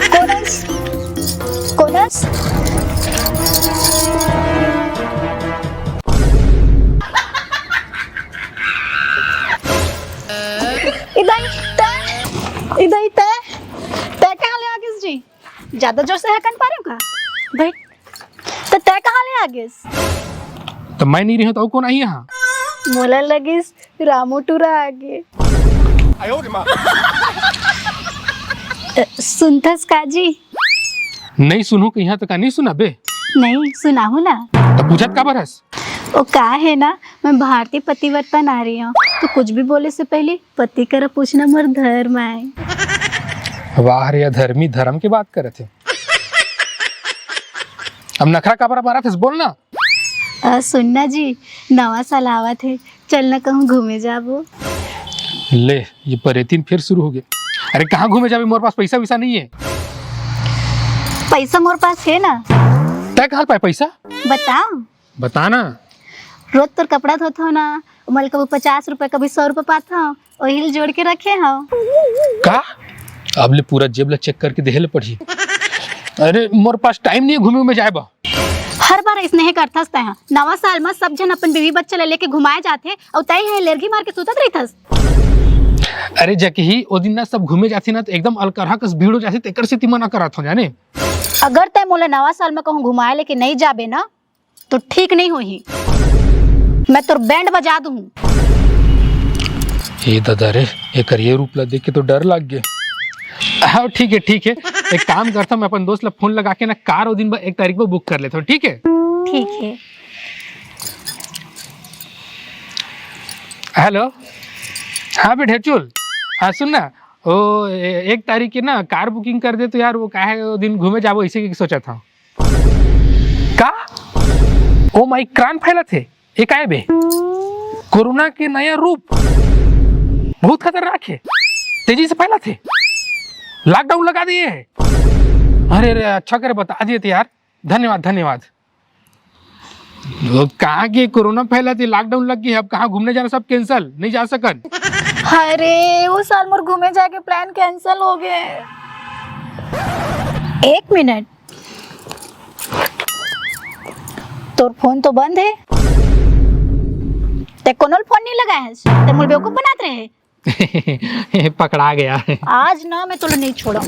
कोणस कोणस इधर तय कहाँ ले आगिस जी? ज्यादा जोर से हकन पा रहे हो का भाई? तो तय कहाँ ले आगिस? तो मैं नहीं रही तो कौन आई यहाँ? मोला लगिस रामू टूरा आगे। सुनतस का जी? नहीं सुनू कि यहाँ तक नहीं सुना बे? नहीं सुनाहू ना। तो पूछत का बरस? वो का है ना, मैं भारतीय पतिव्रता नारी हूँ, तो कुछ भी बोले से पहले पति कर पूछना मोर धर्म है। वाह रे, धर्मी धर्म की बात करे थे। अब नखरा का बरा थे बोलना। सुनना जी, नवा साल आवा थे, चलना कहूँ घूमे जाबो। ले ये परेतीन फिर शुरू हो गए। अरे कहाँ घूमे जाबे? मोर पास पैसा वैसा नहीं है। पैसा मोर पास है ना। तय कहाँ पाए पैसा? बताओ। बताना। रोज तो कपड़ा धोता हो ना, मल कभी 50 रुपए कभी 100 रुपए पाता हूँ, और हिल जोड़ के रखे हो का? अब ले पूरा जेब चेक करके देहले पड़ी। अरे मोर पास टाइम नहीं है घूमे में जाए बा। हर बार इसने करथस तय नवा साल में सब जन अपन बीवी बच्चा ले लेके घुमाए जाते, और तय है लेरगी मार के सुतत रहिथस। अरे जके ही ओ दिन ना सब घूमे जाती ना तो एकदम अलकरहा कस भीड़ हो जाती, तेकर से मना करत हो जाने। अगर तय मोला नवा साल में कहूँ घुमाए लेके नहीं जाबे ना तो ठीक नहीं होही, मैं तोर बैंड बजा दूँ। ये दादा रे, एक ये रूप ला देख के तो डर लग गया। हाँ ठीक है ठीक है, एक काम करता हूँ, मैं अपन दोस्त ला फोन लगा के ना कार वो दिन 1 तारीख को बुक कर लेता हूँ। ठीक है ठीक है। हेलो, हाँ बेटे चुल, हाँ सुन ना, वो 1 तारीख की ना कार बुकिंग कर दे तो यार, वो क्या है वो दिन घूमे जाबो इसी की सोचा था। का ओ माई क्रांत फैला थे एक आए बे, कोरोना के नया रूप बहुत खतरनाक है, तेजी से फैला थे, लॉकडाउन लगा दिए है। अरे अरे अच्छा करे बता दिए थे यार, धन्यवाद धन्यवाद। कहाँ के कोरोना फैला थी, लॉकडाउन लग गई, अब कहाँ घूमने जाना सब कैंसल, नहीं जा सकन। अरे वो साल मोर घूमे जाके प्लान कैंसिल हो गए। 1 मिनट, तोर फोन तो बंद है, ते कोनोल फोन नहीं लगा है, ते मोर बेवकूफ बनाते रहे। पकड़ा गया। आज ना मैं तोला नहीं छोड़ा।